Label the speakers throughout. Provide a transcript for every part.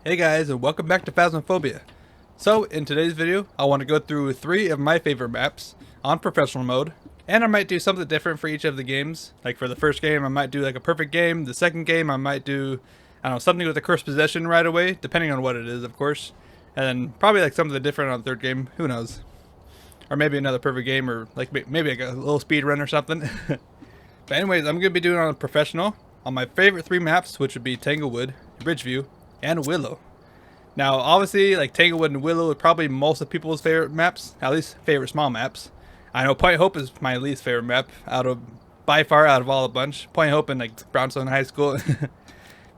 Speaker 1: Hey guys, and welcome back to Phasmophobia. So in today's video I want to go through 3 of my favorite maps on professional mode, and I might do something different for each of the games. Like for the first game I might do like a perfect game, the second game I might do, I don't know, something with a cursed possession right away, depending on what it is of course, and then probably like something different on the third game, who knows. Or maybe another perfect game, or like maybe like a little speed run or something. But anyways, I'm going to be doing it on professional on my favorite 3 maps, which would be Tanglewood, Bridgeview, and Willow. Now, obviously, like Tanglewood and Willow are probably most of people's favorite maps, at least favorite small maps. I know Point Hope is my least favorite map by far out of all the bunch. Point Hope and like Brownstone High School.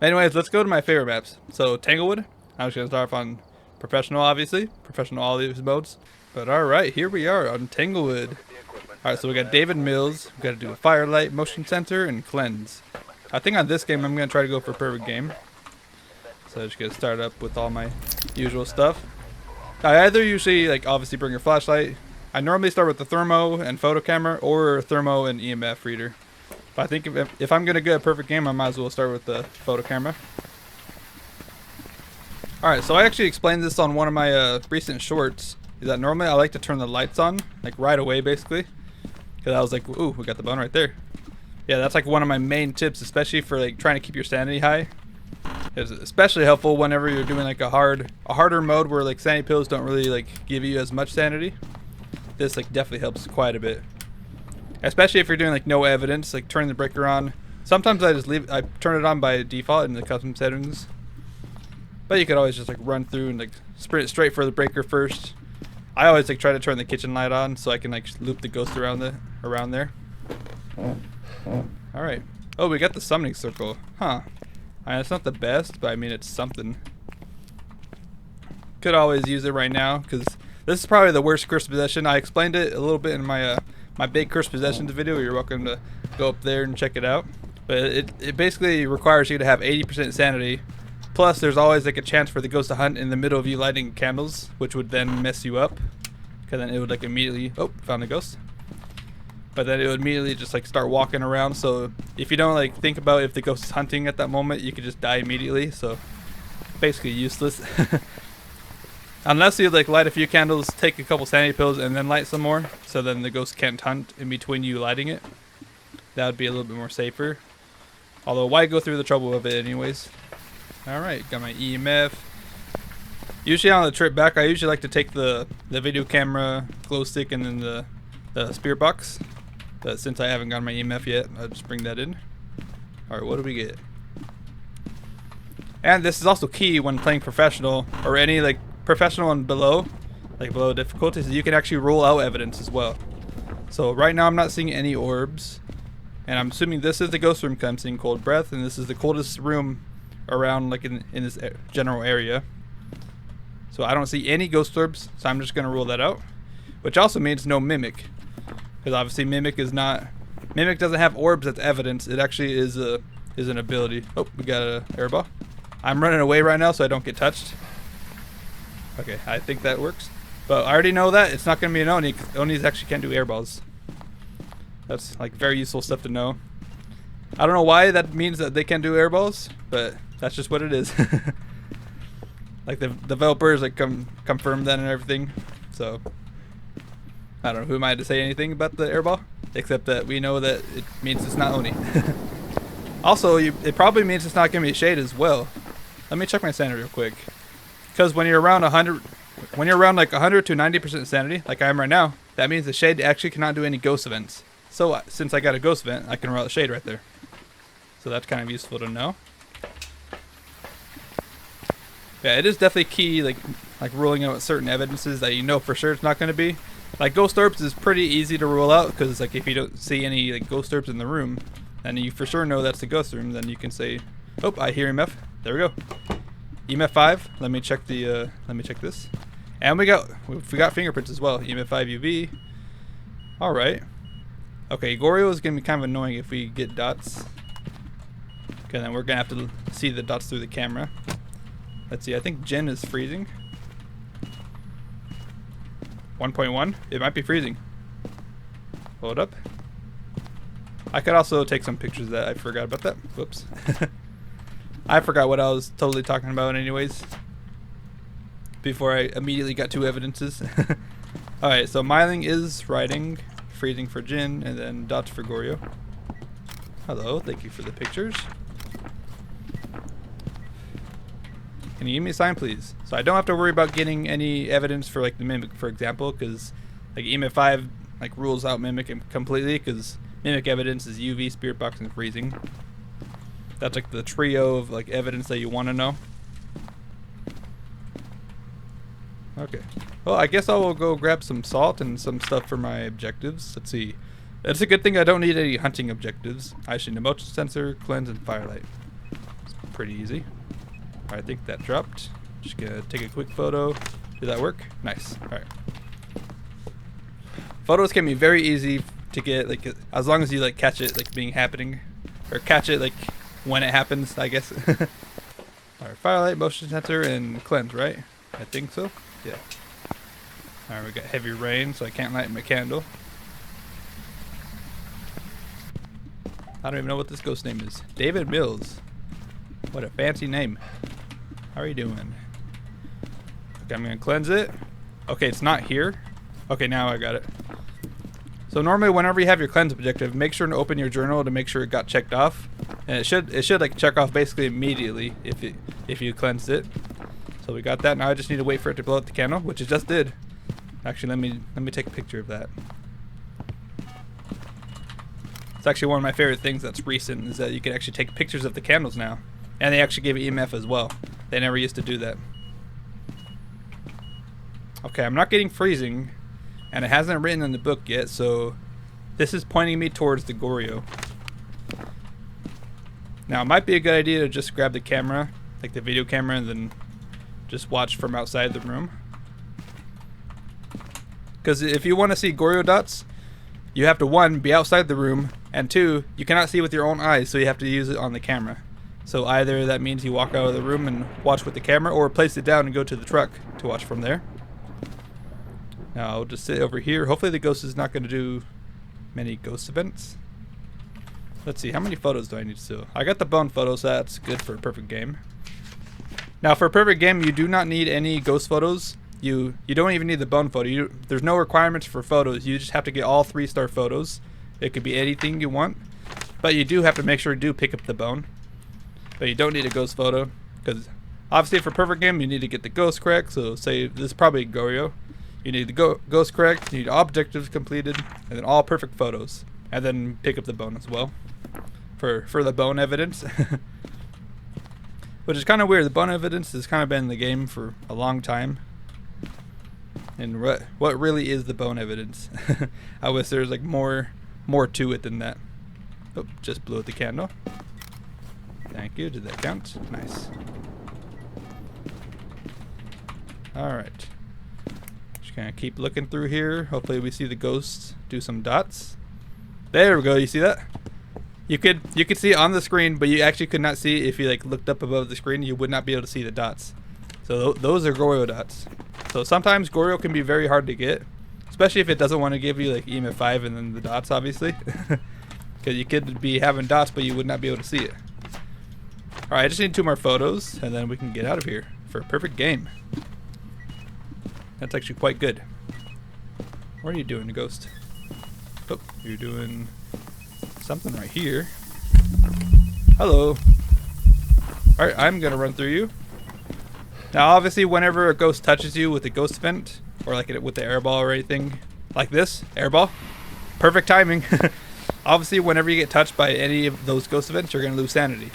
Speaker 1: Anyways, let's go to my favorite maps. So Tanglewood, I'm just gonna start off on professional, obviously, professional all these modes. But all right, here we are on Tanglewood. All right, so we got David Mills. We got to do a Firelight, Motion Sensor, and Cleanse. I think on this game I'm gonna try to go for perfect game. So I just get started up with all my usual stuff. I either usually like obviously bring a flashlight. I normally start with the thermo and photo camera, or thermo and EMF reader. But I think if I'm gonna get a perfect game, I might as well start with the photo camera. Alright, so I actually explained this on one of my recent shorts. Is that normally I like to turn the lights on like right away, basically. Because I was like, ooh, we got the bone right there. Yeah, that's like one of my main tips, especially for like trying to keep your sanity high. It's especially helpful whenever you're doing like a harder mode where like sanity pills don't really like give you as much sanity. This like definitely helps quite a bit, especially if you're doing like no evidence, like turning the breaker on. Sometimes I turn it on by default in the custom settings, but you could always just like run through and like sprint straight for the breaker first. I always like try to turn the kitchen light on so I can like loop the ghost around there. All right. Oh, we got the summoning circle, huh? It's not the best, but I mean it's something. Could always use it right now because this is probably the worst cursed possession. I explained it a little bit in my my big cursed possessions video. You're welcome to go up there and check it out. But it basically requires you to have 80% sanity. Plus, there's always like a chance for the ghost to hunt in the middle of you lighting candles, which would then mess you up. Because then it would like immediately found a ghost. But then it would immediately just like start walking around. So if you don't like think about if the ghost is hunting at that moment, you could just die immediately. So basically useless. Unless you like light a few candles, take a couple sanity pills, and then light some more. So then the ghost can't hunt in between you lighting it. That would be a little bit more safer. Although why go through the trouble of it anyways? Alright, got my EMF. Usually on the trip back, I usually like to take the video camera, glow stick, and then the spirit box. But since I haven't gotten my EMF yet, I'll just bring that in. Alright, what do we get? And this is also key when playing professional, or any like professional and below, like below difficulties, you can actually rule out evidence as well. So right now I'm not seeing any orbs, and I'm assuming this is the ghost room because I'm seeing cold breath, and this is the coldest room around like in this general area. So I don't see any ghost orbs, so I'm just gonna rule that out. Which also means no mimic. Because obviously Mimic doesn't have orbs as evidence. It actually is an ability. Oh, we got a airball. I'm running away right now so I don't get touched. Okay, I think that works. But I already know that it's not going to be an Oni. Onis actually can't do airballs. That's like very useful stuff to know. I don't know why that means that they can't do airballs, but that's just what it is. Like the developers like confirm that and everything. So I don't know who am I to say anything about the airball, except that we know that it means it's not Oni. Also, it probably means it's not going to be shade as well. Let me check my sanity real quick. Because when you're around 100, when you're around like 100 to 90% sanity, like I am right now, that means the shade actually cannot do any ghost events. So since I got a ghost event, I can roll the shade right there. So that's kind of useful to know. Yeah, it is definitely key, like ruling out certain evidences that you know for sure it's not going to be. Like ghost orbs is pretty easy to rule out because like if you don't see any like ghost orbs in the room, and you for sure know that's the ghost room, then you can say, "Oh, I hear EMF." There we go. EMF 5. Let me check this. And we got fingerprints as well. EMF 5 UV. All right. Okay, Goryo is gonna be kind of annoying if we get dots. Okay, then we're gonna have to see the dots through the camera. Let's see. I think Jen is freezing. 1.1? It might be freezing. Hold up. I could also take some pictures of that. I forgot about that. Whoops. I forgot what I was totally talking about anyways. Before I immediately got two evidences. Alright, so Myling is riding, freezing for Jin, and then dots for Goryo. Hello, thank you for the pictures. Can you give me a sign, please? So I don't have to worry about getting any evidence for like the Mimic, for example, because like EMF 5 like rules out Mimic completely, because Mimic evidence is UV, Spirit Box, and freezing. That's like the trio of like evidence that you want to know. Okay. Well, I guess I will go grab some salt and some stuff for my objectives. Let's see. It's a good thing I don't need any hunting objectives. I should need a motion sensor, cleanse, and firelight. It's pretty easy. I think that dropped. Just gonna take a quick photo. Did that work? Nice. Alright. Photos can be very easy to get, like, as long as you like catch it like being happening. Or catch it like when it happens, I guess. Alright, firelight, motion sensor, and cleanse, right? I think so. Yeah. Alright, we got heavy rain, so I can't light my candle. I don't even know what this ghost name is. David Mills. What a fancy name. How are you doing? Okay, I'm gonna cleanse it. Okay, it's not here. Okay, now I got it. So normally whenever you have your cleanse objective, make sure to open your journal to make sure it got checked off. And it should like check off basically immediately if you cleansed it. So we got that. Now I just need to wait for it to blow up the candle, which it just did. Actually, let me take a picture of that. It's actually one of my favorite things that's recent, is that you can actually take pictures of the candles now. And they actually give EMF as well. They never used to do that. Okay, I'm not getting freezing, and it hasn't written in the book yet, so this is pointing me towards the Goryo. Now, it might be a good idea to just grab the camera, like the video camera, and then just watch from outside the room. Because if you want to see Goryo dots, you have to, 1, be outside the room, and 2, you cannot see with your own eyes, so you have to use it on the camera. So either that means you walk out of the room and watch with the camera, or place it down and go to the truck to watch from there. Now I'll just sit over here. Hopefully the ghost is not going to do many ghost events. Let's see, how many photos do I need still? I got the bone photo, so that's good for a perfect game. Now for a perfect game, you do not need any ghost photos. You don't even need the bone photo. There's no requirements for photos. You just have to get all 3-star photos. It could be anything you want, but you do have to make sure you do pick up the bone. But you don't need a ghost photo, because obviously for perfect game you need to get the ghost correct. So say this is probably Goryo. You need the ghost correct, you need objectives completed, and then all perfect photos, and then pick up the bone as well for the bone evidence. Which is kind of weird. The bone evidence has kind of been in the game for a long time. And what really is the bone evidence? I wish there's like more to it than that. Oh, just blew out the candle. Thank you. Did that count? Nice. Alright. Just gonna keep looking through here. Hopefully we see the ghosts do some dots. There we go. You see that? You could see it on the screen, but you actually could not see if you like looked up above the screen. You would not be able to see the dots. So those are Goryo dots. So sometimes Goryo can be very hard to get, especially if it doesn't want to give you like EMF 5 and then the dots, obviously. Because you could be having dots, but you would not be able to see it. Alright, I just need 2 more photos, and then we can get out of here for a perfect game. That's actually quite good. What are you doing, Ghost? Oh, you're doing something right here. Hello. Alright, I'm gonna run through you. Now, obviously, whenever a ghost touches you with a ghost vent, or like with the airball or anything like this, airball, perfect timing. Obviously, whenever you get touched by any of those ghost events, you're gonna lose sanity.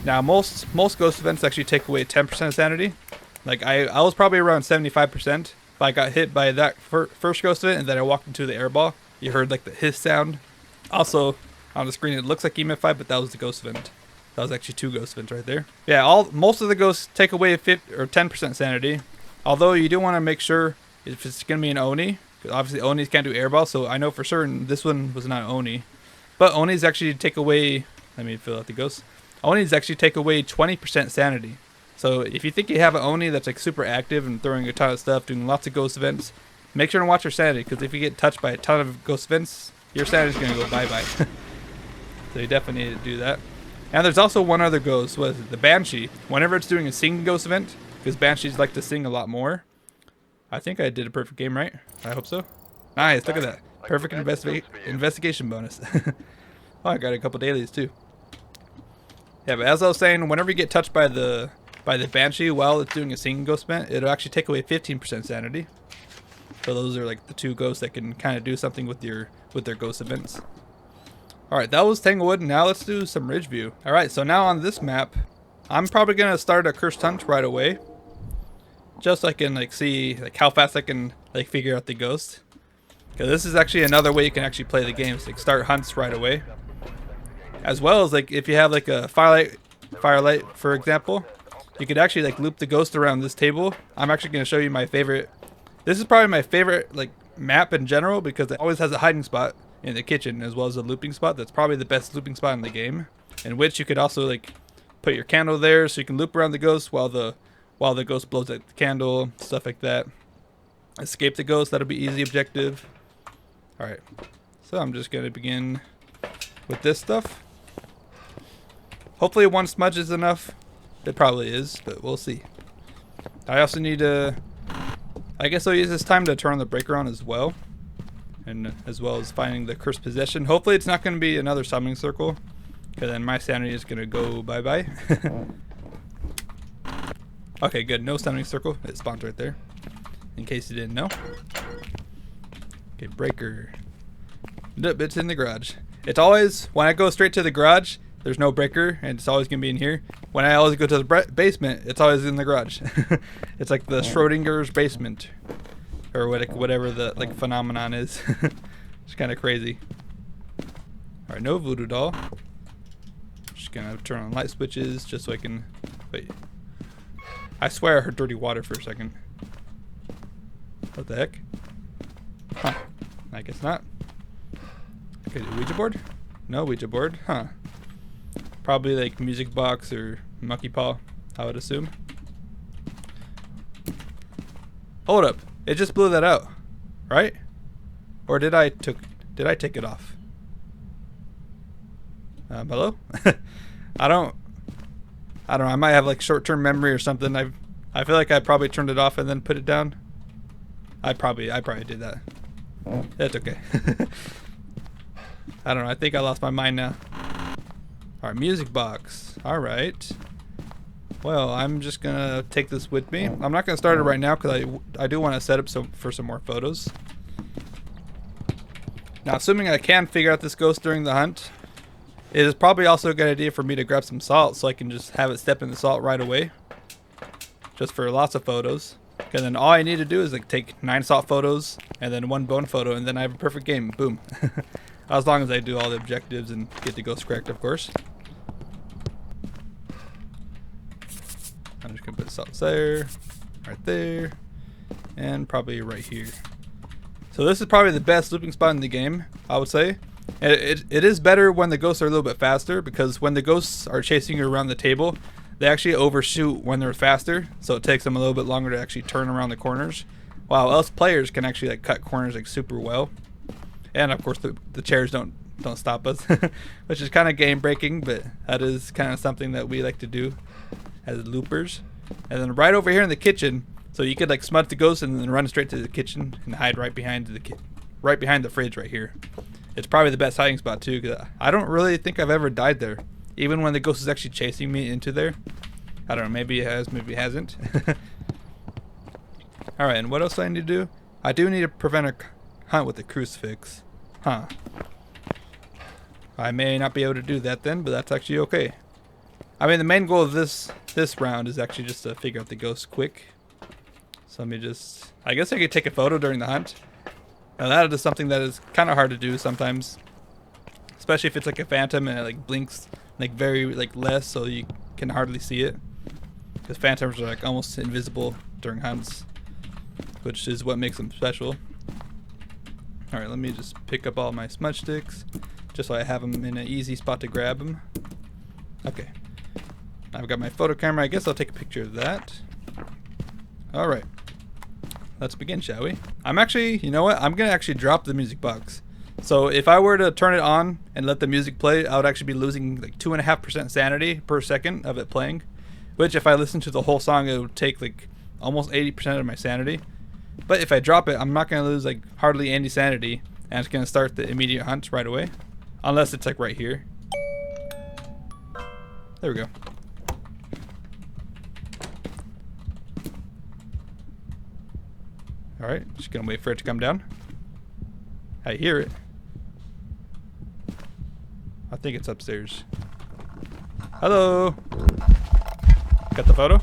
Speaker 1: Now, most ghost events actually take away 10% sanity. Like I was probably around 75%, but I got hit by that first ghost event, and then I walked into the airball. You heard like the hiss sound. Also, on the screen, it looks like EMF 5, but that was the ghost event. That was actually 2 ghost events right there. Yeah, most of the ghosts take away 50 or 10% sanity. Although you do want to make sure if it's gonna be an Oni, because obviously Onis can't do airball. So I know for certain this one was not Oni, but Onis actually take away. Let me fill out the ghosts. Onis actually take away 20% sanity. So if you think you have an Oni that's like super active and throwing a ton of stuff, doing lots of ghost events, make sure to watch your sanity, because if you get touched by a ton of ghost events, your sanity's gonna go bye-bye. So you definitely need to do that. And there's also one other ghost, with the Banshee. Whenever it's doing a sing ghost event, because Banshees like to sing a lot more. I think I did a perfect game, right? I hope so. Nice, look at that. Perfect investigation bonus. Oh, I got a couple dailies too. Yeah, but as I was saying, whenever you get touched by the Banshee while it's doing a singing ghost event, it'll actually take away 15% sanity. So those are like the two ghosts that can kind of do something with their ghost events. Alright, that was Tanglewood. Now let's do some Ridgeview. Alright, so now on this map, I'm probably going to start a cursed hunt right away. Just so I can like see like how fast I can like figure out the ghost. Because this is actually another way you can actually play the games. Like start hunts right away. As well as like if you have like a firelight for example, you could actually like loop the ghost around this table. I'm actually going to show you my favorite. This is probably my favorite like map in general because it always has a hiding spot in the kitchen as well as a looping spot. That's probably the best looping spot in the game. In which you could also like put your candle there so you can loop around the ghost while the ghost blows out the candle, stuff like that. Escape the ghost, that'll be easy objective. Alright, so I'm just going to begin with this stuff. Hopefully one smudge is enough. It probably is, but we'll see. I also need to... I guess I'll use this time to turn on the breaker on as well. And as well as finding the cursed possession. Hopefully it's not going to be another summoning circle. Because then my sanity is going to go bye-bye. Okay, good. No summoning circle. It spawned right there. In case you didn't know. Okay, breaker. Nope, it's in the garage. It's always, when I go straight to the garage, there's no breaker, and it's always going to be in here. When I always go to the basement, it's always in the garage. It's like the Schrodinger's basement. Or whatever the like phenomenon is. It's kind of crazy. Alright, no voodoo doll. Just going to turn on light switches just so I can... Wait. I swear I heard dirty water for a second. What the heck? Huh. I guess not. Okay, Ouija board? No Ouija board. Huh. Probably like music box or monkey paw, I would assume. Hold up. It just blew that out. Right? Or did I take it off? Hello? I don't know. I might have like short-term memory or something. I feel like I probably turned it off and then put it down. I probably did that. That's okay. I don't know. I think I lost my mind now. Alright, music box. Alright. Well, I'm just gonna take this with me. I'm not gonna start it right now because I do want to set up for some more photos. Now, assuming I can figure out this ghost during the hunt, it is probably also a good idea for me to grab some salt so I can just have it step in the salt right away. Just for lots of photos. And then all I need to do is like take 9 salt photos and then 1 bone photo and then I have a perfect game. Boom. As long as I do all the objectives and get the ghost correct, of course. I'm just gonna put salt there, right there, and probably right here. So this is probably the best looping spot in the game, I would say. It is better when the ghosts are a little bit faster because when the ghosts are chasing you around the table, they actually overshoot when they're faster, so it takes them a little bit longer to actually turn around the corners. While us players can actually like cut corners like super well. And of course the chairs don't stop us, which is kind of game breaking, but that is kind of something that we like to do as loopers. And then right over here in the kitchen, so you could like smudge the ghost and then run straight to the kitchen and hide right behind the fridge right here. It's probably the best hiding spot too, because I don't really think I've ever died there. Even when the ghost is actually chasing me into there. I don't know, maybe it has, maybe it hasn't. Alright, and what else do I need to do? I do need to prevent a hunt with a crucifix. Huh. I may not be able to do that then, but that's actually okay. I mean, the main goal of this round is actually just to figure out the ghost quick. So let me just... I guess I could take a photo during the hunt. Now that is something that is kind of hard to do sometimes. Especially if it's like a phantom and it like blinks like very like less so you can hardly see it. Because phantoms are like almost invisible during hunts. Which is what makes them special. Alright, let me just pick up all my smudge sticks. Just so I have them in an easy spot to grab them. Okay. I've got my photo camera. I guess I'll take a picture of that. Alright. Let's begin, shall we? I'm actually, you know what? I'm going to actually drop the music box. So if I were to turn it on and let the music play, I would actually be losing like 2.5% sanity per second of it playing. Which if I listen to the whole song, it would take like almost 80% of my sanity. But if I drop it, I'm not going to lose like hardly any sanity. And it's going to start the immediate hunt right away. Unless it's like right here. There we go. Alright, just going to wait for it to come down. I hear it. I think it's upstairs. Hello! Got the photo?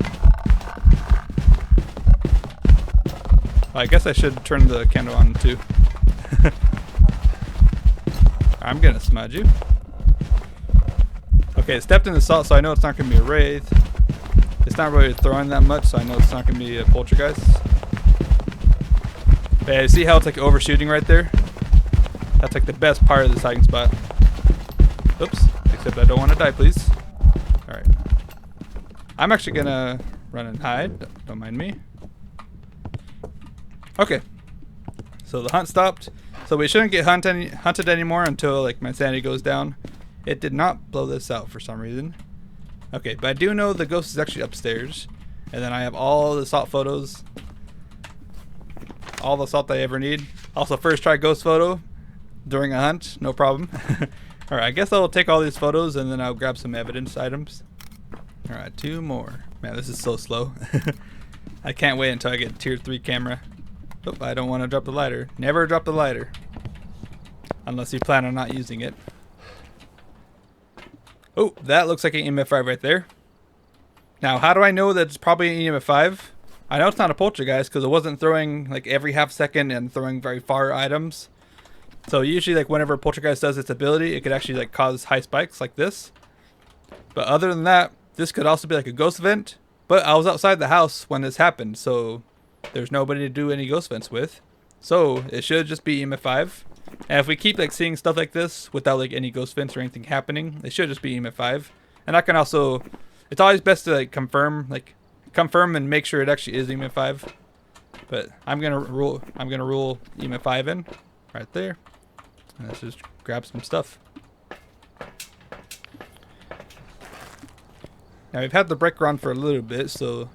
Speaker 1: I guess I should turn the candle on too. I'm gonna smudge you. Okay, it stepped in the salt, so I know it's not gonna be a wraith. It's not really throwing that much, so I know it's not gonna be a poltergeist. But yeah, see how it's like overshooting right there? That's like the best part of this hiding spot. Oops, except I don't want to die, please. Alright. I'm actually gonna run and hide, don't mind me. Okay, so the hunt stopped. So we shouldn't get hunted anymore until like my sanity goes down. It did not blow this out for some reason. Okay, but I do know the ghost is actually upstairs. And then I have all the salt photos. All the salt I ever need. Also, first try ghost photo during a hunt, no problem. Alright, I guess I'll take all these photos and then I'll grab some evidence items. Alright, 2 more. Man, this is so slow. I can't wait until I get tier 3 camera. Oh, I don't want to drop the lighter. Never drop the lighter. Unless you plan on not using it. Oh, that looks like an EMF5 right there. Now, how do I know that it's probably an EMF5? I know it's not a poltergeist because it wasn't throwing like every half second and throwing very far items. So usually like whenever a poltergeist does its ability, it could actually like cause high spikes like this. But other than that, this could also be like a ghost event. But I was outside the house when this happened, so there's nobody to do any ghost vents with. So it should just be EMF5. And if we keep like seeing stuff like this without like any ghost vents or anything happening, it should just be EMF5. And I can also, it's always best to like confirm and make sure it actually is EMF5. But I'm gonna rule EMF5 in right there. And let's just grab some stuff. Now we've had the breaker on for a little bit, so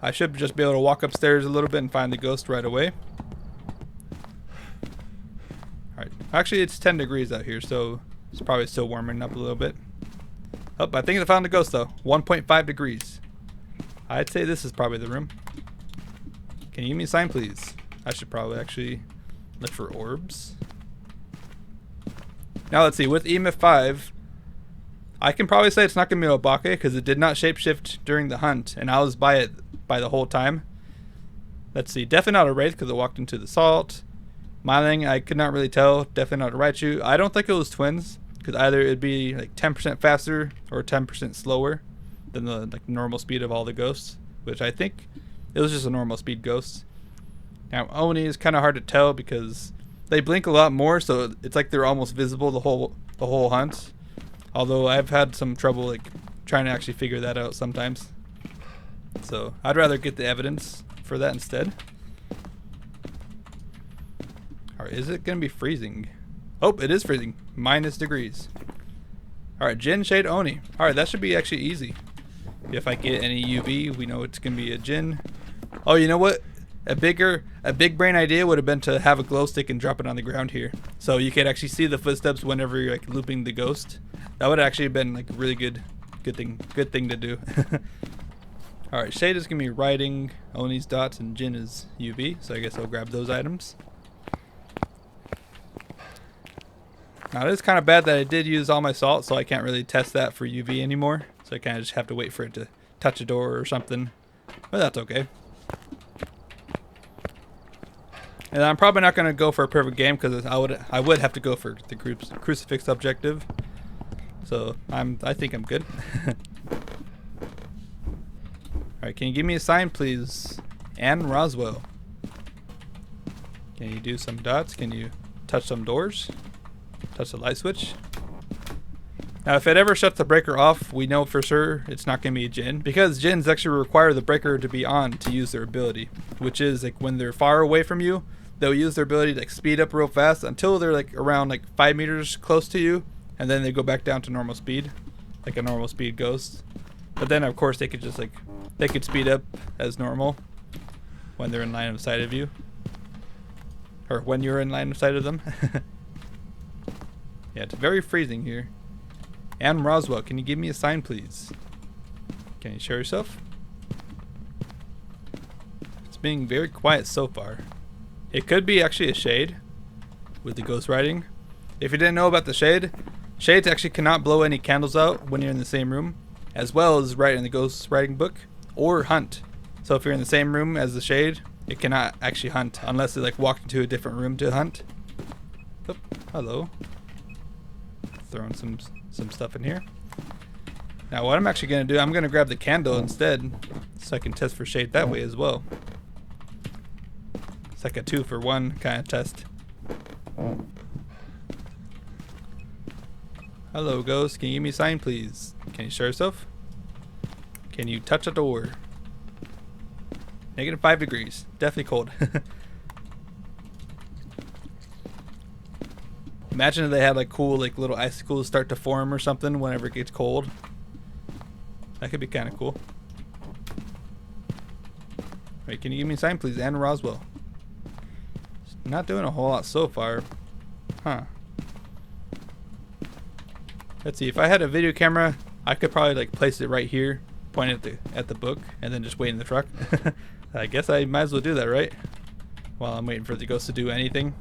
Speaker 1: I should just be able to walk upstairs a little bit and find the ghost right away. Alright, actually it's 10 degrees out here, so it's probably still warming up a little bit. Oh, I think I found the ghost though. 1.5 degrees. I'd say this is probably the room. Can you give me a sign, please? I should probably actually look for orbs. Now let's see, with EMF5, I can probably say it's not going to be Obake because it did not shapeshift during the hunt, and I was by it by the whole time. Let's see, definitely not a wraith because it walked into the salt. Myling, I could not really tell. Definitely not a Raichu. I don't think it was twins because either it'd be like 10% faster or 10% slower than the like normal speed of all the ghosts, which I think it was just a normal speed ghost. Now Oni is kind of hard to tell because they blink a lot more, so it's like they're almost visible the whole hunt. Although I've had some trouble like trying to actually figure that out sometimes. So I'd rather get the evidence for that instead. Alright, is it going to be freezing? Oh, it is freezing. -degrees. Alright, Jin, Shade, Oni. Alright, that should be actually easy. If I get any UV, we know it's going to be a Jin. Oh, you know what? A big brain idea would have been to have a glow stick and drop it on the ground here. So you could actually see the footsteps whenever you're like looping the ghost. That would actually have been like a really good thing to do. Alright, Shade is going to be writing Oni's dots and Jin is UV. So I guess I'll grab those items. Now it is kind of bad that I did use all my salt, so I can't really test that for UV anymore. So I kind of just have to wait for it to touch a door or something. But that's okay. And I'm probably not going to go for a perfect game because I would have to go for the crucifix objective. So I think I'm good. Alright, can you give me a sign, please? Ann Roswell. Can you do some dots? Can you touch some doors? Touch the light switch? Now, if it ever shuts the breaker off, we know for sure it's not going to be a Jin. Because Jins actually require the breaker to be on to use their ability. Which is, like, when they're far away from you, they'll use their ability to like speed up real fast until they're like around like 5 meters close to you, and then they go back down to normal speed, like a normal speed ghost. But then of course they could just like, they could speed up as normal when they're in line of sight of you, or when you're in line of sight of them. Yeah, it's very freezing here. And Roswell, can you give me a sign, please? Can you show yourself? It's being very quiet so far. It could be actually a shade with the ghost writing. If you didn't know about the shade, shades actually cannot blow any candles out when you're in the same room, as well as write in the ghost writing book, or hunt. So if you're in the same room as the shade, it cannot actually hunt unless they like walk into a different room to hunt. Oh, hello. Throwing some stuff in here. Now what I'm actually going to do, I'm going to grab the candle instead so I can test for shade that way as well. It's like a 2-for-1 kind of test. Hello ghost, can you give me a sign please? Can you show yourself? Can you touch a door? -5 degrees. Definitely cold. Imagine if they had like cool like little icicles start to form or something whenever it gets cold. That could be kind of cool. Wait, can you give me a sign please? And Roswell. Not doing a whole lot so far. Huh. Let's see, if I had a video camera, I could probably like place it right here, point it at the book, and then just wait in the truck. I guess I might as well do that, right? While I'm waiting for the ghost to do anything.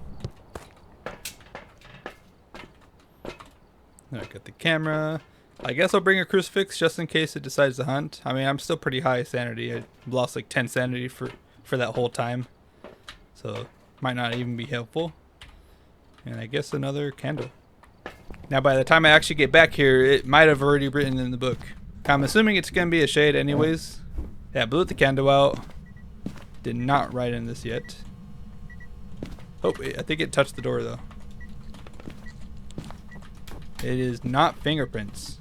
Speaker 1: I got the camera. I guess I'll bring a crucifix just in case it decides to hunt. I mean, I'm still pretty high sanity. I lost like 10 sanity for that whole time. So, might not even be helpful. And I guess another candle. Now, by the time I actually get back here, it might have already written in the book. I'm assuming it's going to be a shade anyways. Yeah, blew the candle out. Did not write in this yet. Oh, I think it touched the door though. It is not fingerprints.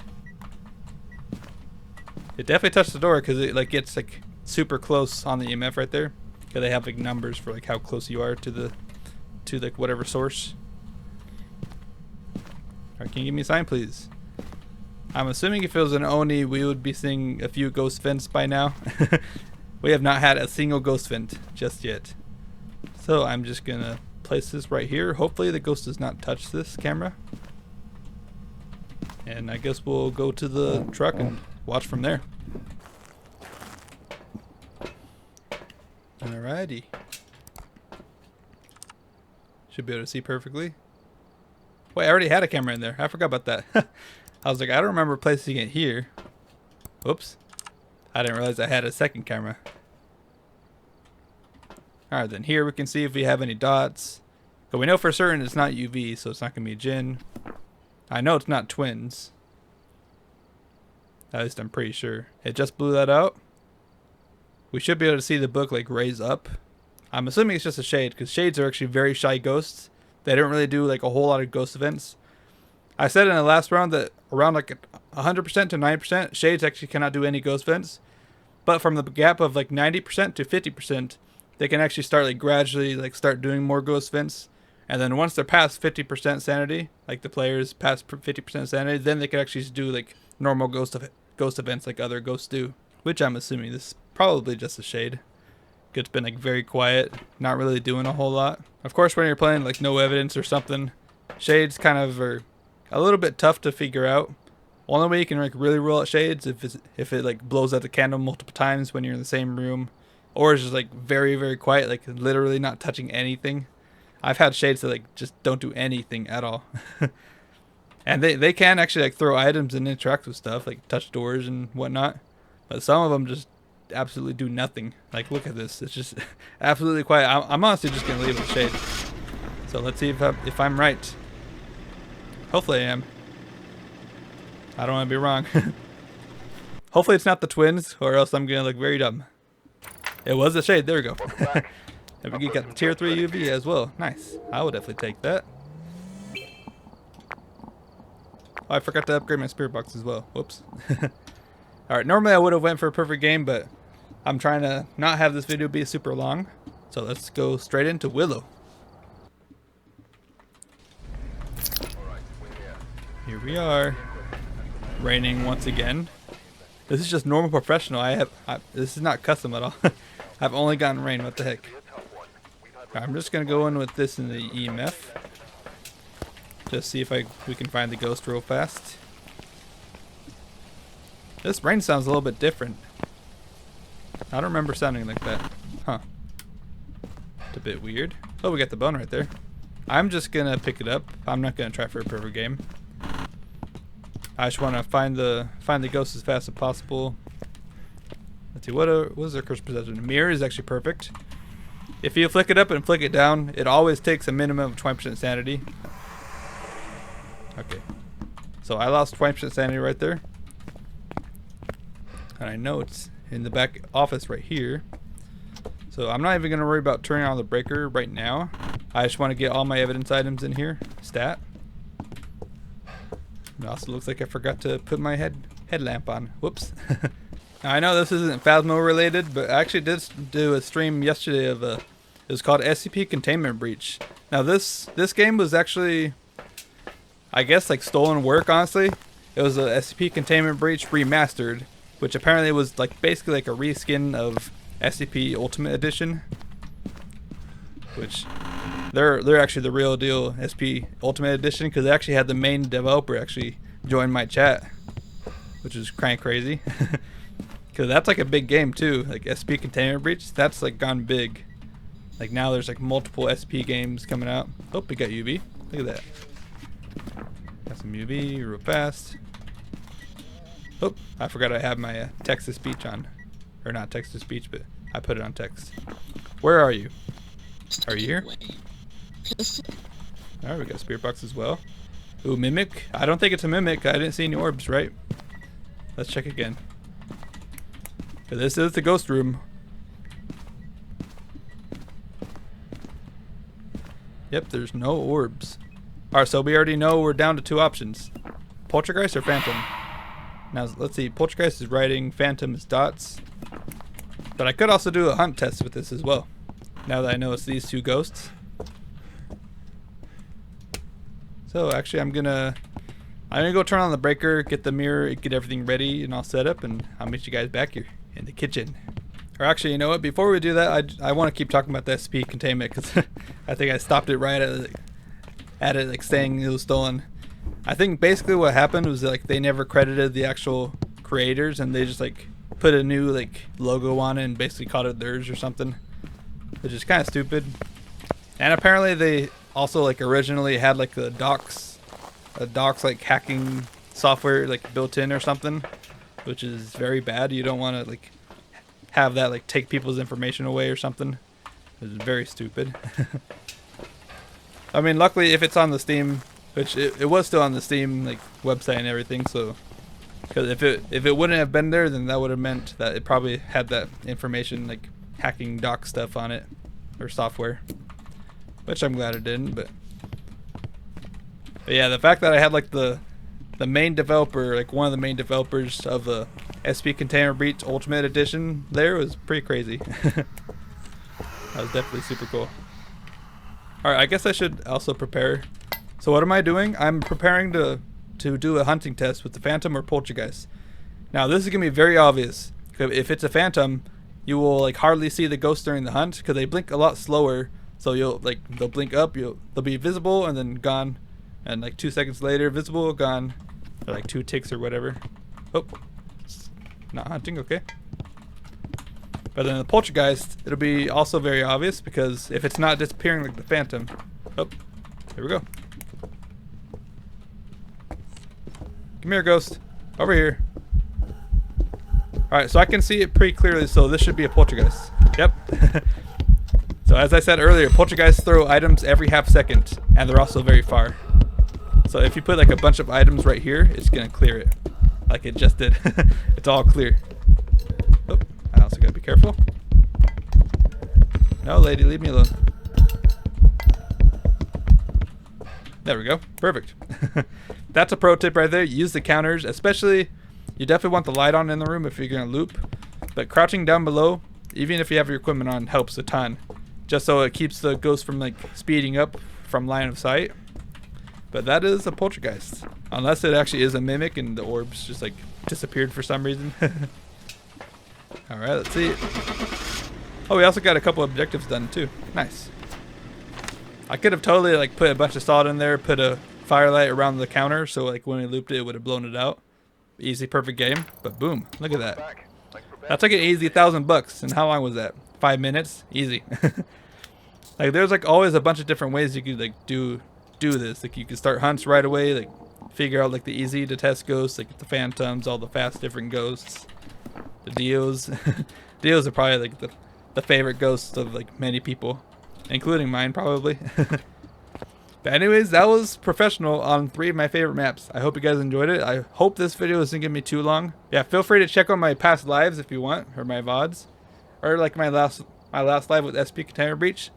Speaker 1: It definitely touched the door because it like gets like super close on the EMF right there. Because they have like numbers for like how close you are to like whatever source. Alright, can you give me a sign please? I'm assuming if it was an Oni, we would be seeing a few ghost vents by now. We have not had a single ghost vent just yet. So I'm just gonna place this right here. Hopefully the ghost does not touch this camera. And I guess we'll go to the truck and watch from there. Alrighty. Should be able to see perfectly. Wait, I already had a camera in there. I forgot about that. I was like, I don't remember placing it here. Whoops. I didn't realize I had a second camera. Alright, then here we can see if we have any dots. But we know for certain it's not UV, so it's not going to be a Jinn. I know it's not twins. At least I'm pretty sure. It just blew that out. We should be able to see the book like raise up. I'm assuming it's just a shade because shades are actually very shy ghosts. They don't really do like a whole lot of ghost events. I said in the last round that around like 100% to 9% shades actually cannot do any ghost events. But from the gap of like 90% to 50%, they can actually start like gradually like start doing more ghost events. And then once they're past 50% sanity, like the players past 50% sanity, then they can actually do like normal ghost events like other ghosts do. Which I'm assuming this is probably just a shade. It's been like very quiet, not really doing a whole lot. Of course, when you're playing like no evidence or something, shades kind of are a little bit tough to figure out. Only way you can like really rule out shades if it like blows out the candle multiple times when you're in the same room, or it's just like very very quiet, like literally not touching anything. I've had shades that like just don't do anything at all. And they can actually like throw items and interact with stuff, like touch doors and whatnot. But some of them just absolutely do nothing. Like look at this, it's just absolutely quiet. I'm honestly just gonna leave it shade. So let's see if I'm right. Hopefully I am. I don't want to be wrong. Hopefully it's not the twins, or else I'm gonna look very dumb. It was a shade. There we go. And we got the tier 3 UV as well. Nice. I will definitely take that. Oh, I forgot to upgrade my spirit box as well. Whoops. Alright, normally I would have went for a perfect game, but I'm trying to not have this video be super long. So let's go straight into Willow. Here we are. Raining once again. This is just normal professional. This is not custom at all. I've only gotten rain. What the heck? Right, I'm just gonna go in with this in the EMF. Just see if we can find the ghost real fast. This rain sounds a little bit different. I don't remember sounding like that. Huh. It's a bit weird. Oh, we got the bone right there. I'm just gonna pick it up. I'm not gonna try for a perfect game. I just want to find the ghost as fast as possible. Let's see, what is their curse perception? Mirror is actually perfect. If you flick it up and flick it down, it always takes a minimum of 20% sanity. Okay, so I lost 20% sanity right there, and I know it's in the back office right here. So I'm not even gonna worry about turning on the breaker right now. I just want to get all my evidence items in here. Stat. It also looks like I forgot to put my headlamp on. Whoops. Now, I know this isn't Phasmo related, but I actually did do a stream yesterday of it was called SCP Containment Breach. Now this game was actually, I guess, like stolen work, honestly. It was a SCP Containment Breach remastered, which apparently was like basically like a reskin of SCP Ultimate Edition, which they're actually the real deal SCP Ultimate Edition, because they actually had the main developer actually join my chat, which is kind of crazy. Because that's like a big game too, like SCP Containment Breach. That's like gone big. Like now there's like multiple SCP games coming out. Oh, we got UV. Look at that. Got some UV real fast. Oh, I forgot I have my text to speech on. Or not text to speech, but I put it on text. Where are you? Are you here? Alright, we got a spirit box as well. Ooh, mimic? I don't think it's a mimic. I didn't see any orbs, right? Let's check again. This is the ghost room. Yep, there's no orbs. Alright, so we already know we're down to 2 options. Poltergeist or Phantom? Now, let's see. Poltergeist is writing, Phantom is dots. But I could also do a hunt test with this as well. Now that I know it's these 2 ghosts. So actually I'm gonna go turn on the breaker, get the mirror, get everything ready and all set up, and I'll meet you guys back here in the kitchen. Or actually, you know what, before we do that, I want to keep talking about the SCP containment, because I think I stopped it right at it like saying it was stolen. I think basically what happened was like they never credited the actual creators, and they just like put a new like logo on it and basically called it theirs or something, which is kind of stupid. And apparently they also like originally had like a docs like hacking software like built in or something, which is very bad. You don't want to like have that like take people's information away or something. It's very stupid. I mean, luckily if it's on the Steam, which it was still on the Steam like website and everything, so because if it wouldn't have been there, then that would have meant that it probably had that information like hacking doc stuff on it or software, which I'm glad it didn't. But yeah, the fact that I had like the main developer, like one of the main developers of the SCP Containment Breach Ultimate Edition there was pretty crazy. That was definitely super cool. Alright, I guess I should also prepare. So what am I doing? I'm preparing to do a hunting test with the Phantom or Poltergeist. Now this is going to be very obvious. If it's a Phantom, you will like hardly see the ghost during the hunt, because they blink a lot slower. So they'll blink up, they'll be visible and then gone. And like 2 seconds later, visible, gone. Or like 2 ticks or whatever. Oh, not hunting, okay. But then the Poltergeist, it'll be also very obvious, because if it's not disappearing like the Phantom. Oh, here we go. Come here, ghost. Over here. Alright, so I can see it pretty clearly, so this should be a Poltergeist. Yep. So as I said earlier, Poltergeists throw items every half second, and they're also very far. So if you put like a bunch of items right here, it's gonna clear it. Like it just did. It's all clear. Oh, I also gotta be careful. No, lady, leave me alone. There we go. Perfect. That's a pro tip right there. Use the counters, especially, you definitely want the light on in the room if you're gonna loop. But crouching down below, even if you have your equipment on, helps a ton. Just so it keeps the ghost from like speeding up from line of sight. But that is a Poltergeist. Unless it actually is a mimic and the orbs just like disappeared for some reason. Alright, let's see. Oh, we also got a couple objectives done too. Nice. I could have totally like put a bunch of salt in there, put a firelight around the counter, so like when we looped it, it would have blown it out. Easy, perfect game. But boom, look at that. That's like an easy $1,000. And how long was that? 5 minutes? Easy. Like there's like always a bunch of different ways you could like do this. Like you could start hunts right away, like figure out like the easy to test ghosts, like the phantoms, all the fast different ghosts, the Dios. Dios are probably like the favorite ghosts of like many people, including mine probably. But anyways, that was Professional on 3 of my favorite maps. I hope you guys enjoyed it. I hope this video isn't gonna be too long. Yeah, feel free to check out my past lives if you want, or my VODs, or like my last live with SP Container Breach.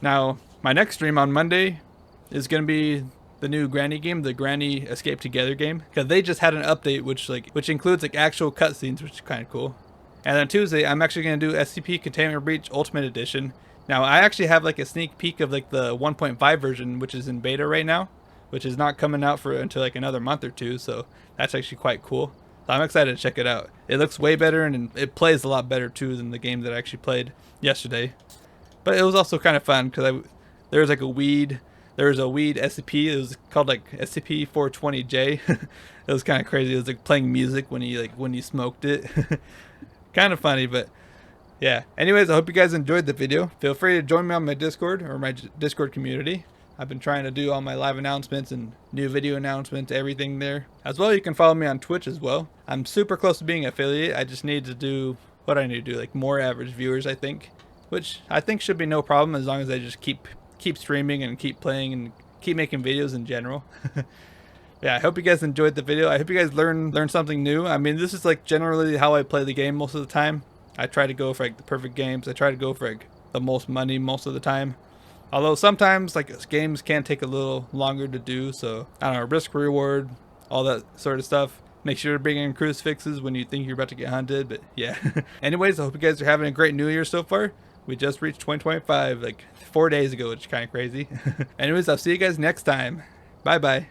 Speaker 1: Now, my next stream on Monday is gonna be the new Granny game, the Granny Escape Together game, because they just had an update which includes like actual cutscenes, which is kind of cool. And on Tuesday, I'm actually gonna do SCP Container Breach Ultimate Edition. Now, I actually have like a sneak peek of like the 1.5 version, which is in beta right now, which is not coming out until like another month or two, so that's actually quite cool. So I'm excited to check it out. It looks way better and it plays a lot better too than the game that I actually played yesterday. But it was also kind of fun because there was like a weed SCP. It was called like SCP-420J. It was kind of crazy. It was like playing music when you smoked it. Kind of funny, but yeah. Anyways, I hope you guys enjoyed the video. Feel free to join me on my Discord or my Discord community. I've been trying to do all my live announcements and new video announcements, everything there. As well, you can follow me on Twitch as well. I'm super close to being an affiliate. I just need to do what I need to do, like more average viewers, I think. Which I think should be no problem as long as I just keep streaming and keep playing and keep making videos in general. Yeah, I hope you guys enjoyed the video. I hope you guys learned something new. I mean, this is like generally how I play the game most of the time. I try to go for like the perfect games. I try to go for like the most money most of the time. Although sometimes like games can take a little longer to do, so I don't know, risk reward, all that sort of stuff. Make sure to bring in crucifixes when you think you're about to get hunted, but yeah. Anyways, I hope you guys are having a great new year so far. We just reached 2025 like 4 days ago, which is kind of crazy. Anyways, I'll see you guys next time. Bye bye.